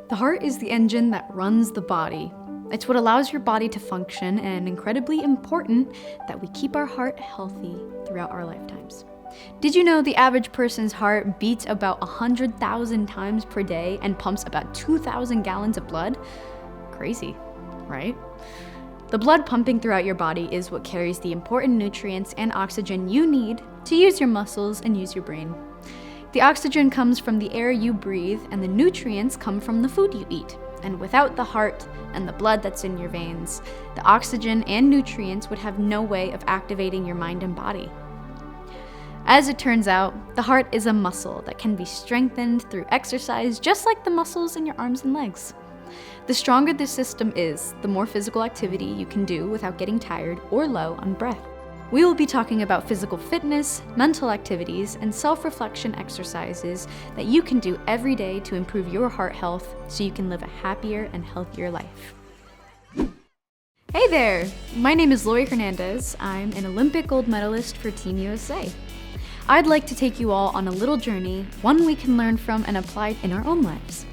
The heart is the engine that runs the body. It's what allows your body to function, and incredibly important that we keep our heart healthy throughout our lifetimes. Did you know the average person's heart beats about 100,000 times per day and pumps about 2,000 gallons of blood? Crazy, right? The blood pumping throughout your body is what carries the important nutrients and oxygen you need to use your muscles and use your brain. The oxygen comes from the air you breathe, and the nutrients come from the food you eat. And without the heart and the blood that's in your veins, the oxygen and nutrients would have no way of activating your mind and body. As it turns out, the heart is a muscle that can be strengthened through exercise, just like the muscles in your arms and legs. The stronger this system is, the more physical activity you can do without getting tired or low on breath. We will be talking about physical fitness, mental activities, and self-reflection exercises that you can do every day to improve your heart health so you can live a happier and healthier life. Hey there! My name is Laurie Hernandez. I'm an Olympic gold medalist for Team USA. I'd like to take you all on a little journey, one we can learn from and apply in our own lives.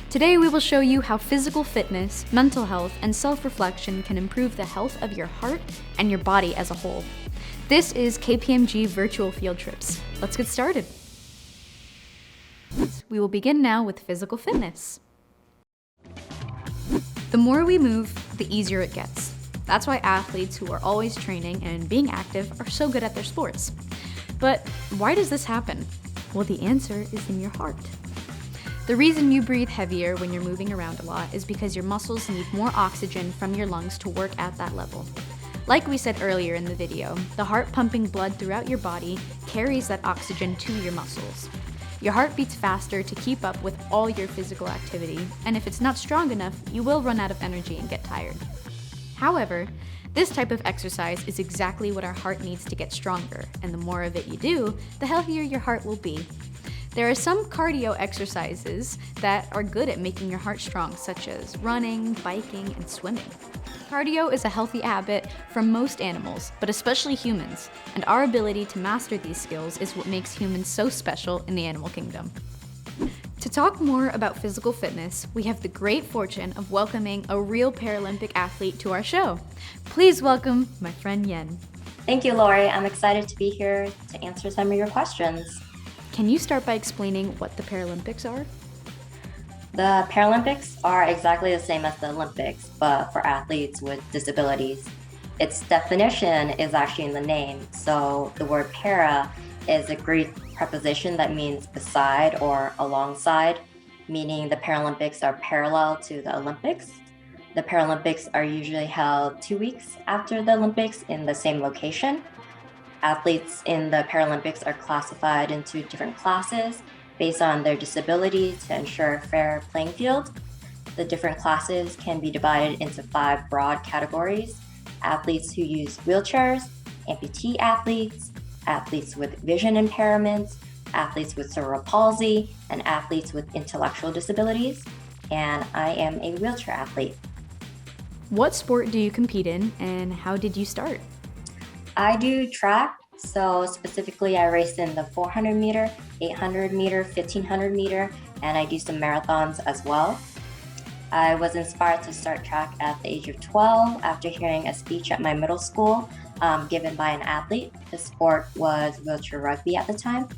Today we will show you how physical fitness, mental health, and self-reflection can improve the health of your heart and your body as a whole. This is KPMG Virtual Field Trips. Let's get started. We will begin now with physical fitness. The more we move, the easier it gets. That's why athletes who are always training and being active are so good at their sports. But why does this happen? Well, the answer is in your heart. The reason you breathe heavier when you're moving around a lot is because your muscles need more oxygen from your lungs to work at that level. Like we said earlier in the video, the heart pumping blood throughout your body carries that oxygen to your muscles. Your heart beats faster to keep up with all your physical activity, and if it's not strong enough, you will run out of energy and get tired. However, this type of exercise is exactly what our heart needs to get stronger, and the more of it you do, the healthier your heart will be. There are some cardio exercises that are good at making your heart strong, such as running, biking, and swimming. Cardio is a healthy habit for most animals, but especially humans, and our ability to master these skills is what makes humans so special in the animal kingdom. To talk more about physical fitness, we have the great fortune of welcoming a real Paralympic athlete to our show. Please welcome my friend Yen. Thank you, Laurie. I'm excited to be here to answer some of your questions. Can you start by explaining what the Paralympics are? The Paralympics are exactly the same as the Olympics, but for athletes with disabilities. Its definition is actually in the name. So the word para is a Greek preposition that means beside or alongside, meaning the Paralympics are parallel to the Olympics. The Paralympics are usually held 2 weeks after the Olympics in the same location. Athletes in the Paralympics are classified into different classes based on their disability to ensure a fair playing field. The different classes can be divided into 5 broad categories: athletes who use wheelchairs, amputee athletes, athletes with vision impairments, athletes with cerebral palsy, and athletes with intellectual disabilities. And I am a wheelchair athlete. What sport do you compete in, and how did you start? I do track, so specifically I race in the 400 meter, 800 meter, 1500 meter, and I do some marathons as well. I was inspired to start track at the age of 12 after hearing a speech at my middle school given by an athlete. The sport was wheelchair rugby at the time.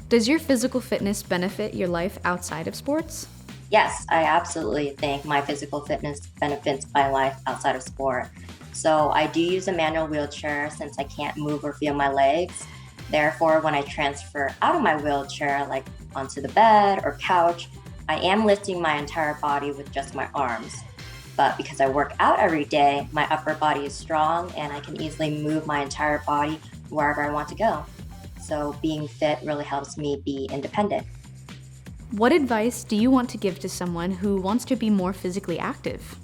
Does your physical fitness benefit your life outside of sports? Yes, I absolutely think my physical fitness benefits my life outside of sport. So I do use a manual wheelchair since I can't move or feel my legs. Therefore, when I transfer out of my wheelchair, like onto the bed or couch, I am lifting my entire body with just my arms. But because I work out every day, my upper body is strong and I can easily move my entire body wherever I want to go. So being fit really helps me be independent. What advice do you want to give to someone who wants to be more physically active?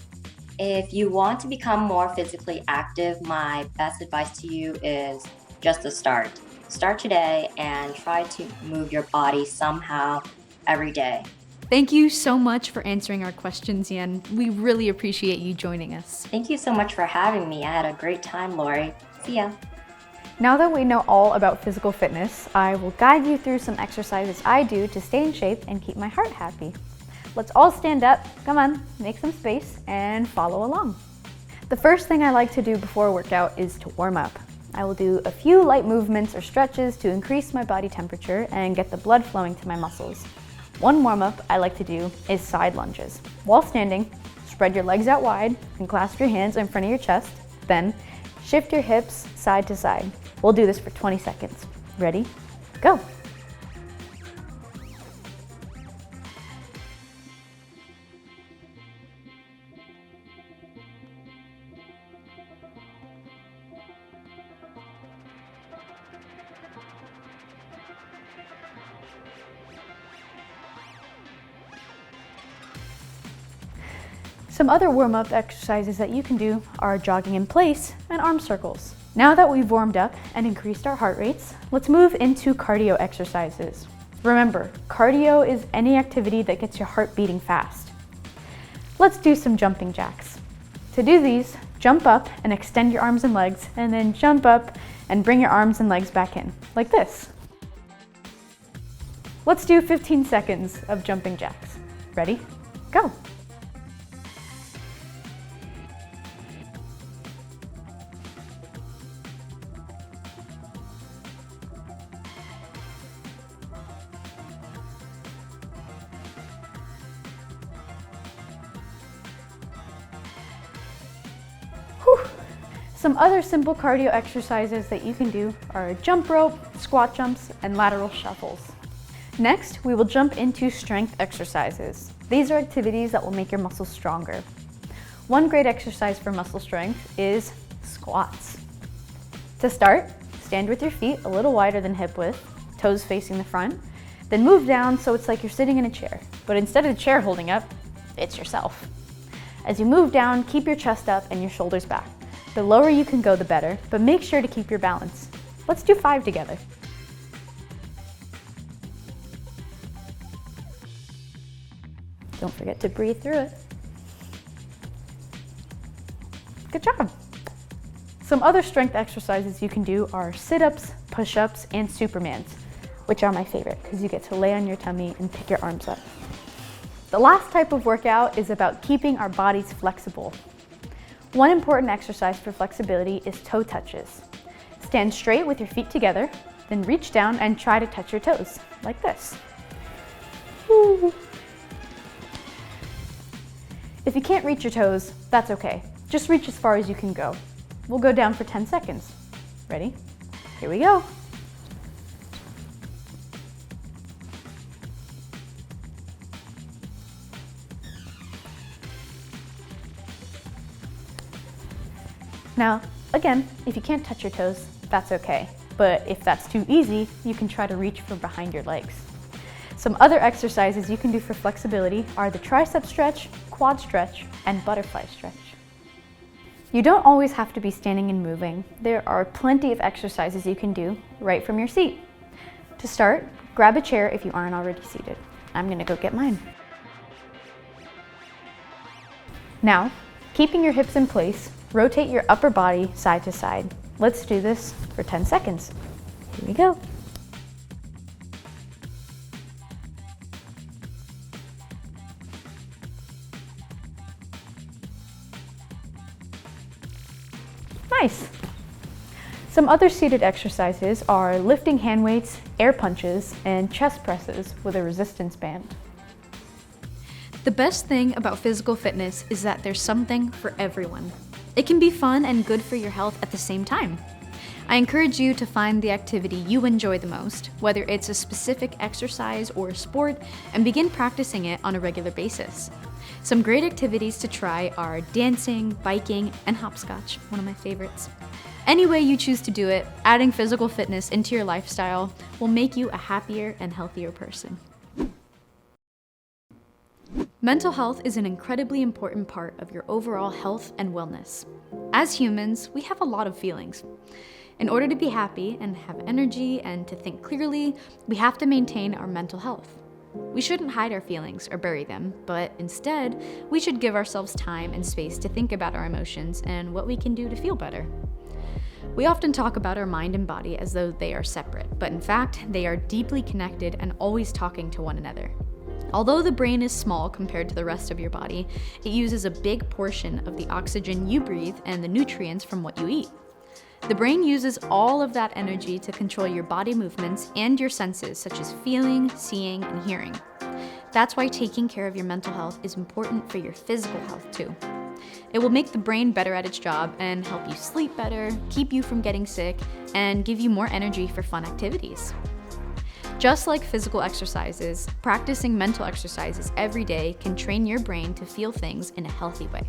If you want to become more physically active, my best advice to you is just to start. Start today and try to move your body somehow every day. Thank you so much for answering our questions, Yen. We really appreciate you joining us. Thank you so much for having me. I had a great time, Laurie. See ya. Now that we know all about physical fitness, I will guide you through some exercises I do to stay in shape and keep my heart happy. Let's all stand up. Come on, make some space and follow along. The first thing I like to do before a workout is to warm up. I will do a few light movements or stretches to increase my body temperature and get the blood flowing to my muscles. One warm-up I like to do is side lunges. While standing, spread your legs out wide and clasp your hands in front of your chest. Then, shift your hips side to side. We'll do this for 20 seconds. Ready? Go! Some other warm-up exercises that you can do are jogging in place and arm circles. Now that we've warmed up and increased our heart rates, let's move into cardio exercises. Remember, cardio is any activity that gets your heart beating fast. Let's do some jumping jacks. To do these, jump up and extend your arms and legs, and then jump up and bring your arms and legs back in, like this. Let's do 15 seconds of jumping jacks. Ready? Go! Some other simple cardio exercises that you can do are jump rope, squat jumps, and lateral shuffles. Next, we will jump into strength exercises. These are activities that will make your muscles stronger. One great exercise for muscle strength is squats. To start, stand with your feet a little wider than hip width, toes facing the front, then move down so it's like you're sitting in a chair, but instead of the chair holding up, it's yourself. As you move down, keep your chest up and your shoulders back. The lower you can go, the better, but make sure to keep your balance. Let's do 5 together. Don't forget to breathe through it. Good job. Some other strength exercises you can do are sit-ups, push-ups, and Supermans, which are my favorite because you get to lay on your tummy and pick your arms up. The last type of workout is about keeping our bodies flexible. One important exercise for flexibility is toe touches. Stand straight with your feet together, then reach down and try to touch your toes, like this. Woo. If you can't reach your toes, that's okay. Just reach as far as you can go. We'll go down for 10 seconds. Ready? Here we go. Now, again, if you can't touch your toes, that's okay. But if that's too easy, you can try to reach from behind your legs. Some other exercises you can do for flexibility are the tricep stretch, quad stretch, and butterfly stretch. You don't always have to be standing and moving. There are plenty of exercises you can do right from your seat. To start, grab a chair if you aren't already seated. I'm gonna go get mine. Now, keeping your hips in place, rotate your upper body side to side. Let's do this for 10 seconds. Here we go. Nice. Some other seated exercises are lifting hand weights, air punches, and chest presses with a resistance band. The best thing about physical fitness is that there's something for everyone. It can be fun and good for your health at the same time. I encourage you to find the activity you enjoy the most, whether it's a specific exercise or a sport, and begin practicing it on a regular basis. Some great activities to try are dancing, biking, and hopscotch, one of my favorites. Any way you choose to do it, adding physical fitness into your lifestyle will make you a happier and healthier person. Mental health is an incredibly important part of your overall health and wellness. As humans, we have a lot of feelings. In order to be happy and have energy and to think clearly, we have to maintain our mental health. We shouldn't hide our feelings or bury them, but instead, we should give ourselves time and space to think about our emotions and what we can do to feel better. We often talk about our mind and body as though they are separate, but in fact, they are deeply connected and always talking to one another. Although the brain is small compared to the rest of your body, it uses a big portion of the oxygen you breathe and the nutrients from what you eat. The brain uses all of that energy to control your body movements and your senses, such as feeling, seeing, and hearing. That's why taking care of your mental health is important for your physical health too. It will make the brain better at its job and help you sleep better, keep you from getting sick, and give you more energy for fun activities. Just like physical exercises, practicing mental exercises every day can train your brain to feel things in a healthy way.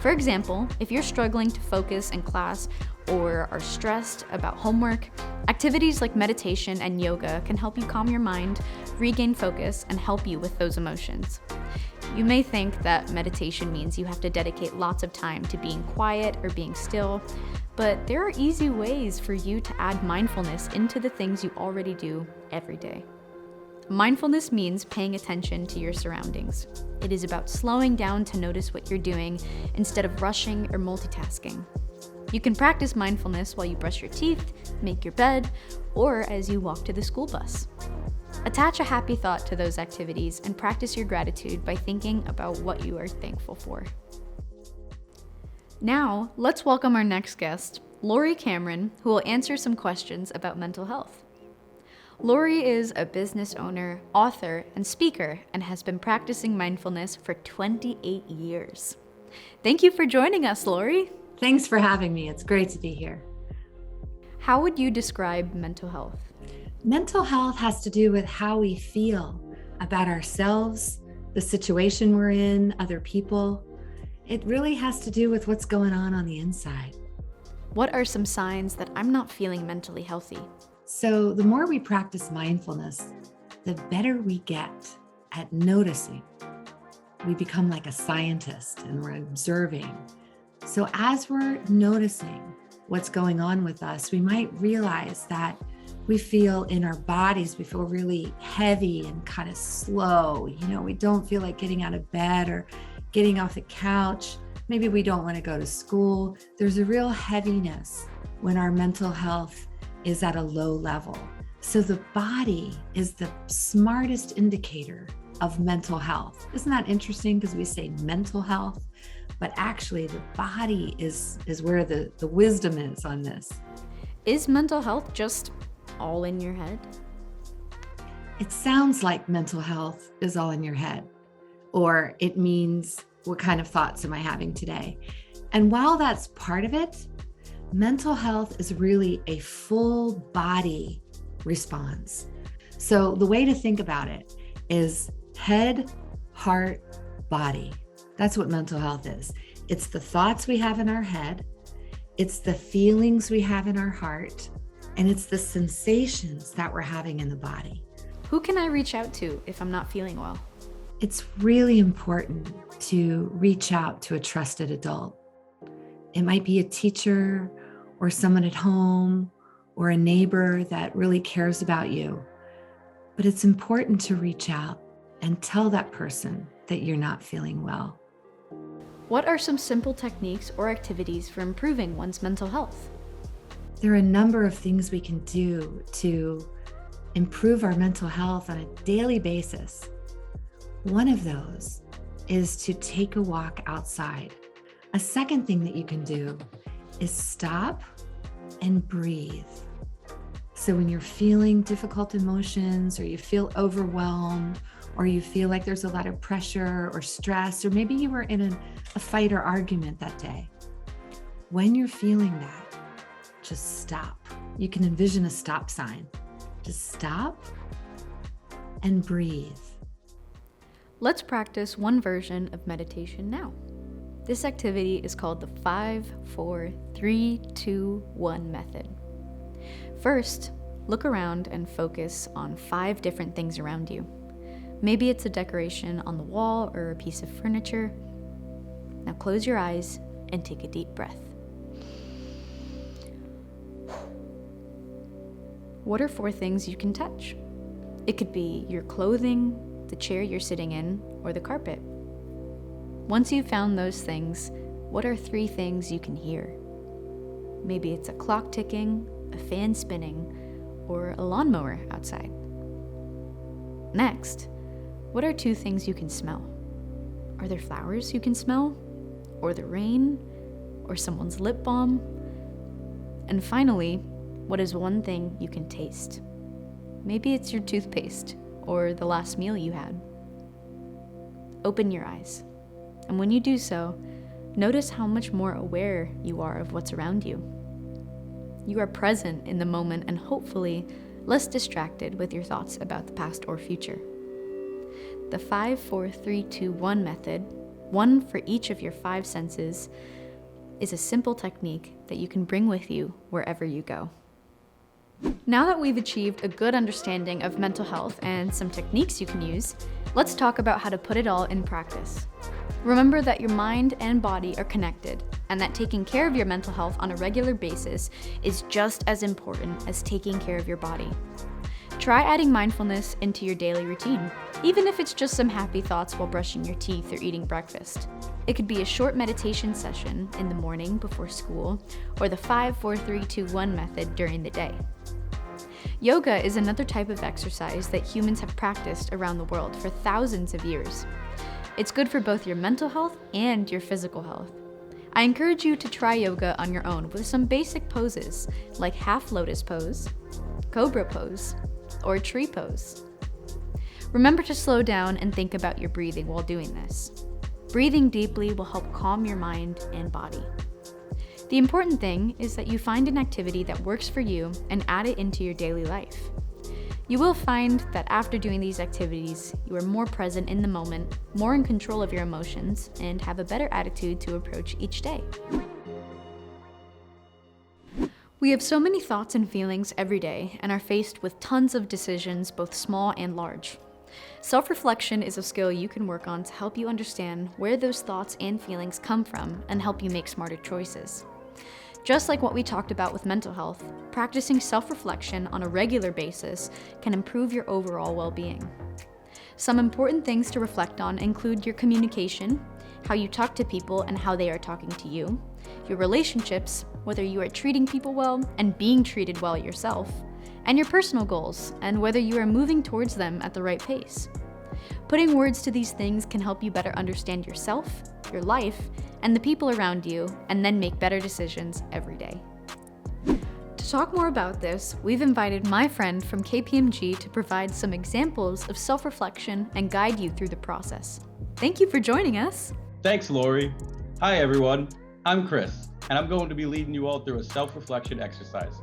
For example, if you're struggling to focus in class or are stressed about homework, activities like meditation and yoga can help you calm your mind, regain focus, and help you with those emotions. You may think that meditation means you have to dedicate lots of time to being quiet or being still, but there are easy ways for you to add mindfulness into the things you already do every day. Mindfulness means paying attention to your surroundings. It is about slowing down to notice what you're doing instead of rushing or multitasking. You can practice mindfulness while you brush your teeth, make your bed, or as you walk to the school bus. Attach a happy thought to those activities and practice your gratitude by thinking about what you are thankful for. Now, let's welcome our next guest, Laurie Cameron, who will answer some questions about mental health. Laurie is a business owner, author, and speaker, and has been practicing mindfulness for 28 years. Thank you for joining us, Laurie. Thanks for having me. It's great to be here. How would you describe mental health? Mental health has to do with how we feel about ourselves, the situation we're in, other people. It really has to do with what's going on the inside. What are some signs that I'm not feeling mentally healthy? So the more we practice mindfulness, the better we get at noticing. We become like a scientist and we're observing. So as we're noticing what's going on with us, we might realize that we feel in our bodies, we feel really heavy and kind of slow. We don't feel like getting out of bed or getting off the couch. Maybe we don't want to go to school. There's a real heaviness when our mental health is at a low level. So the body is the smartest indicator of mental health. Isn't that interesting? Because we say mental health, but actually the body is where the wisdom is on this. Is mental health just all in your head? It sounds like mental health is all in your head, or it means what kind of thoughts am I having today? And while that's part of it, mental health is really a full body response. So the way to think about it is head, heart, body. That's what mental health is. It's the thoughts we have in our head, it's the feelings we have in our heart, and it's the sensations that we're having in the body. Who can I reach out to if I'm not feeling well? It's really important to reach out to a trusted adult. It might be a teacher or someone at home or a neighbor that really cares about you. But it's important to reach out and tell that person that you're not feeling well. What are some simple techniques or activities for improving one's mental health? There are a number of things we can do to improve our mental health on a daily basis. One of those is to take a walk outside. A second thing that you can do is stop and breathe. So when you're feeling difficult emotions, or you feel overwhelmed, or you feel like there's a lot of pressure or stress, or maybe you were in a fight or argument that day, when you're feeling that, just stop. You can envision a stop sign. Just stop and breathe. Let's practice one version of meditation now. This activity is called the 5, 4, 3, 2, 1 method. First, look around and focus on 5 different things around you. Maybe it's a decoration on the wall or a piece of furniture. Now close your eyes and take a deep breath. What are 4 things you can touch? It could be your clothing, the chair you're sitting in, or the carpet. Once you've found those things, what are 3 things you can hear? Maybe it's a clock ticking, a fan spinning, or a lawnmower outside. Next, What are 2 things you can smell? Are there flowers you can smell? Or the rain? Or someone's lip balm? And finally, what is 1 thing you can taste? Maybe it's your toothpaste or the last meal you had. Open your eyes, and when you do so, notice how much more aware you are of what's around you. You are present in the moment and hopefully less distracted with your thoughts about the past or future. The 5, 4, 3, 2, 1 method, 1 for each of your 5 senses, is a simple technique that you can bring with you wherever you go. Now that we've achieved a good understanding of mental health and some techniques you can use, let's talk about how to put it all in practice. Remember that your mind and body are connected, and that taking care of your mental health on a regular basis is just as important as taking care of your body. Try adding mindfulness into your daily routine, even if it's just some happy thoughts while brushing your teeth or eating breakfast. It could be a short meditation session in the morning before school, or the 5, 4, 3, 2, 1 method during the day. Yoga is another type of exercise that humans have practiced around the world for thousands of years. It's good for both your mental health and your physical health. I encourage you to try yoga on your own with some basic poses like half lotus pose, cobra pose, or tree pose. Remember to slow down and think about your breathing while doing this. Breathing deeply will help calm your mind and body. The important thing is that you find an activity that works for you and add it into your daily life. You will find that after doing these activities, you are more present in the moment, more in control of your emotions, and have a better attitude to approach each day. We have so many thoughts and feelings every day and are faced with tons of decisions, both small and large. Self-reflection is a skill you can work on to help you understand where those thoughts and feelings come from and help you make smarter choices. Just like what we talked about with mental health, practicing self-reflection on a regular basis can improve your overall well-being. Some important things to reflect on include your communication, how you talk to people and how they are talking to you, your relationships, whether you are treating people well and being treated well yourself, and your personal goals and whether you are moving towards them at the right pace. Putting words to these things can help you better understand yourself, your life, and the people around you, and then make better decisions every day. To talk more about this, we've invited my friend from KPMG to provide some examples of self-reflection and guide you through the process. Thank you for joining us. Thanks, Laurie. Hi, everyone. I'm Chris, and I'm going to be leading you all through a self-reflection exercise.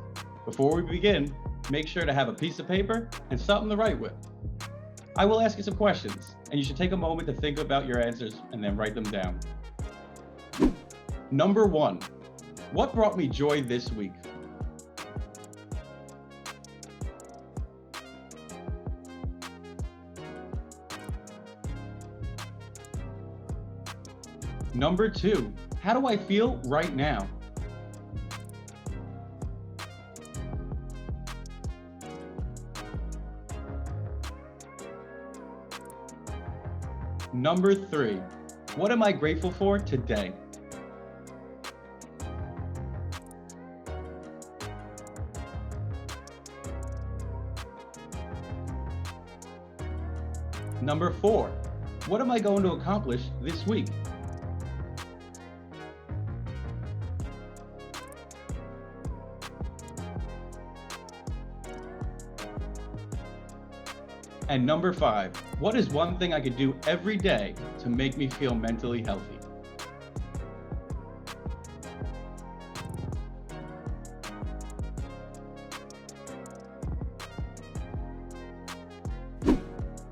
Before we begin, make sure to have a piece of paper and something to write with. I will ask you some questions, and you should take a moment to think about your answers and then write them down. Number 1, what brought me joy this week? Number 2, how do I feel right now? Number 3, what am I grateful for today? Number 4, what am I going to accomplish this week? And number 5, what is one thing I could do every day to make me feel mentally healthy?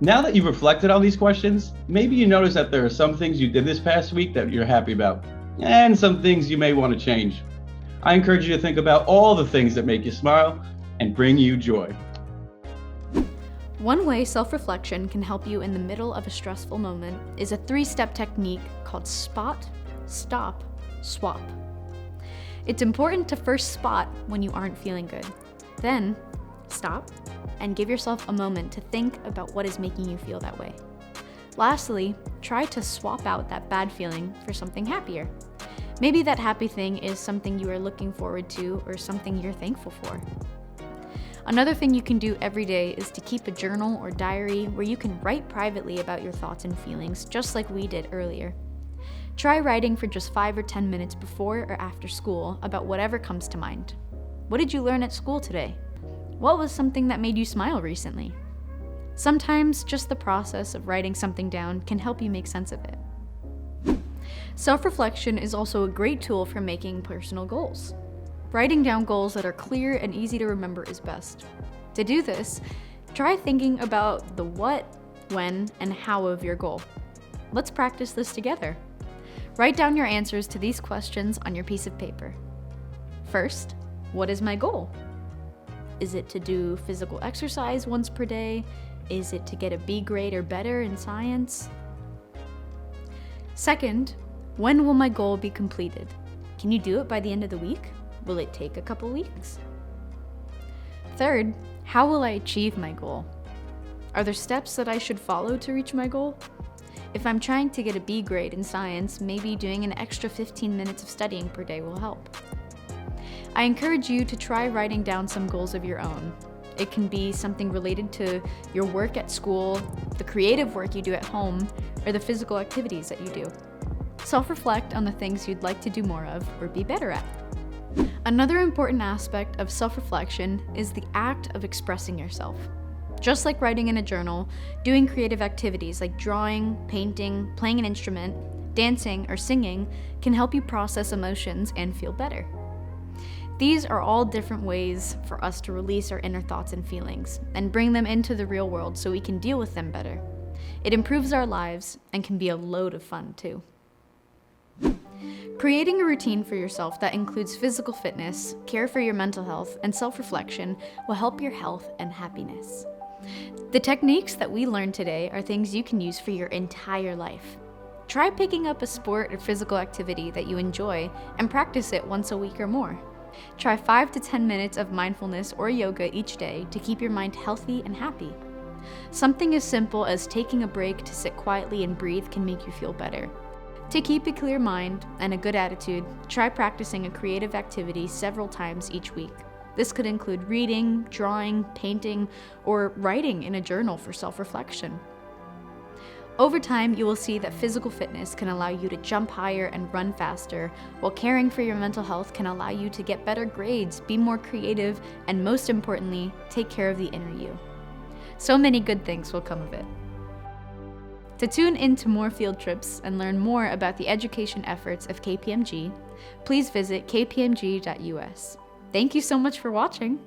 Now that you've reflected on these questions, maybe you notice that there are some things you did this past week that you're happy about, and some things you may want to change. I encourage you to think about all the things that make you smile and bring you joy. One way self-reflection can help you in the middle of a stressful moment is a 3-step technique called spot, stop, swap. It's important to first spot when you aren't feeling good. Then stop and give yourself a moment to think about what is making you feel that way. Lastly, try to swap out that bad feeling for something happier. Maybe that happy thing is something you are looking forward to or something you're thankful for. Another thing you can do every day is to keep a journal or diary where you can write privately about your thoughts and feelings, just like we did earlier. Try writing for just 5 or 10 minutes before or after school about whatever comes to mind. What did you learn at school today? What was something that made you smile recently? Sometimes just the process of writing something down can help you make sense of it. Self-reflection is also a great tool for making personal goals. Writing down goals that are clear and easy to remember is best. To do this, try thinking about the what, when, and how of your goal. Let's practice this together. Write down your answers to these questions on your piece of paper. First, what is my goal? Is it to do physical exercise once per day? Is it to get a B grade or better in science? Second, when will my goal be completed? Can you do it by the end of the week? Will it take a couple weeks? Third, how will I achieve my goal? Are there steps that I should follow to reach my goal? If I'm trying to get a B grade in science, maybe doing an extra 15 minutes of studying per day will help. I encourage you to try writing down some goals of your own. It can be something related to your work at school, the creative work you do at home, or the physical activities that you do. Self-reflect on the things you'd like to do more of or be better at. Another important aspect of self-reflection is the act of expressing yourself. Just like writing in a journal, doing creative activities like drawing, painting, playing an instrument, dancing, or singing can help you process emotions and feel better. These are all different ways for us to release our inner thoughts and feelings and bring them into the real world so we can deal with them better. It improves our lives and can be a load of fun too. Creating a routine for yourself that includes physical fitness, care for your mental health, and self-reflection will help your health and happiness. The techniques that we learned today are things you can use for your entire life. Try picking up a sport or physical activity that you enjoy and practice it once a week or more. Try 5 to 10 minutes of mindfulness or yoga each day to keep your mind healthy and happy. Something as simple as taking a break to sit quietly and breathe can make you feel better. To keep a clear mind and a good attitude, try practicing a creative activity several times each week. This could include reading, drawing, painting, or writing in a journal for self-reflection. Over time, you will see that physical fitness can allow you to jump higher and run faster, while caring for your mental health can allow you to get better grades, be more creative, and most importantly, take care of the inner you. So many good things will come of it. To tune into more field trips and learn more about the education efforts of KPMG, please visit kpmg.us. Thank you so much for watching.